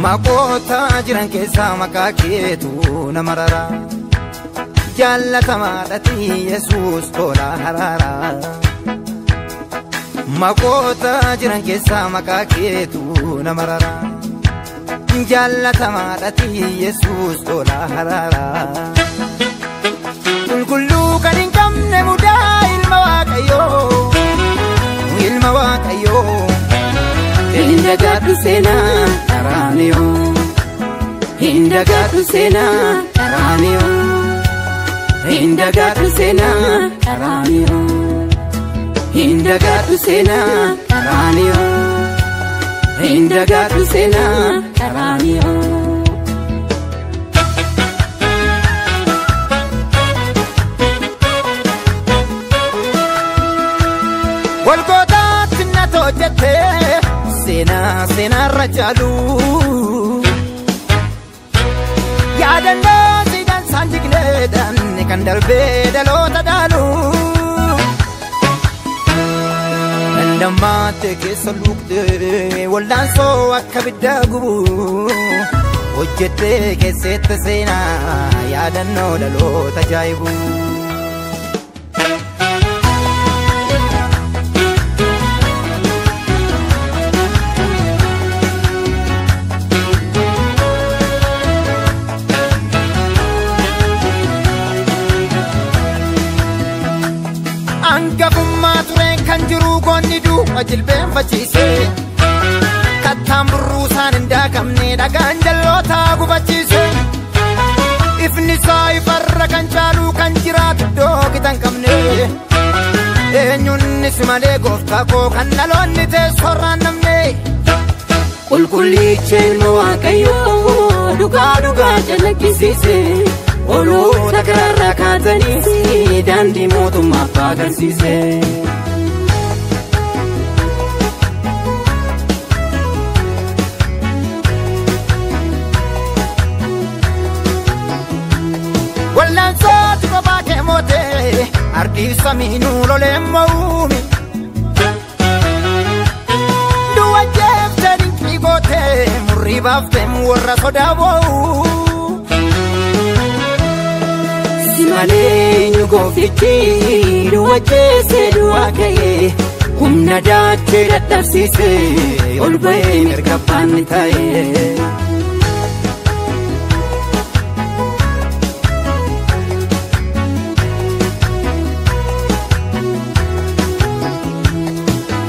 Makota jiran keessa maqaa keetu nama rara jaallatamaadhati Yesuus tola harara Makota jiran keessa maqaa keetu nama rara jaallatamaadhati Yesuus tola harara Qulqulluu kan hin qabne mudaa ilma Waaqayyoo Hindagadu sena taranio Hindagadu sena taranio Hindagadu sena taranio Hindagadu sena taranio Hindagadu sena taranio Golgotha tinna tojete Sena rajalu Yaadannoo siidaan saanjigneedhaan kan darbee dhaloota dhaalu Dandammaate keessa luuqxee wallaansoo akka biddaa gubu hojjettee keessatti seenaa yaadannoo dhaloota ajaa'ibu Angafummaa tureen kan jiru goonni duuba jilbeenfachiise Kattaan burruusaan hin daakamne dhagaan jallootaa gubachiise Ifni isaa ifarra kan caalu kan jiraatu iddoo gitan qabne Eenyunnis malee gooftaa koo kan dhaloonni teessoorraan namne Qulqullicha ilma Waaqayyoo dhugaa calaqqisiise Oloota karaarraa kaatanii daandii mootummaaf agarsiise Wallaansooti kophaa kee mootee ardii samiinuu loleen mo'uumi Du'a jeeftee dinqii gootee murrii baaftee warra sodaa boo'u Malee nyugoofiti du'a jeesee du'a ka'ee humna daachee dadhabsiisee ol ba'ee mirga baanni ta'ee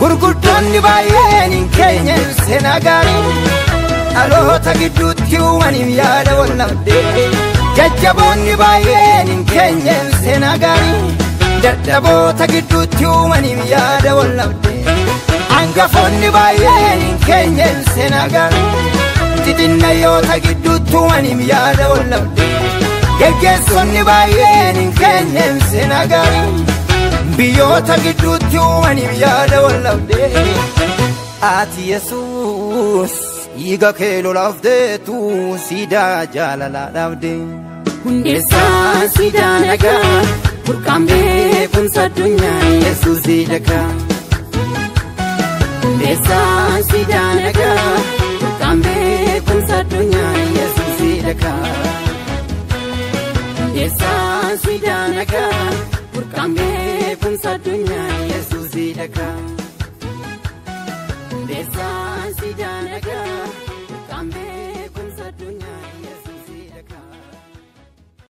Gurguddoonni baay'een hin keenye seenaa gaarii dhaloota gidduutti uumaniif yaada wal nabdee Jajjaboonni baay'een hin keenye seenaa gaarii dadhaboota gidduutti uumaniif yaada wal nabdee Hangafoonni baay'een hin keenye seenaa gaarii xixinnayoota gidduutti uumaniif yaada wal nabdee Geggeessonni baay'een hin keenye seenaa gaarii biyyoota gidduutti uumaniif yaada wal nabdee Ati Yesuus Iga kee lolaaf deetu siidaa jaalalaa dhaabdee Hundeessaa siidaa nagaa burqaan beekumsa addunyaa Yesuus siidaa Hundeessaa siidaa nagaa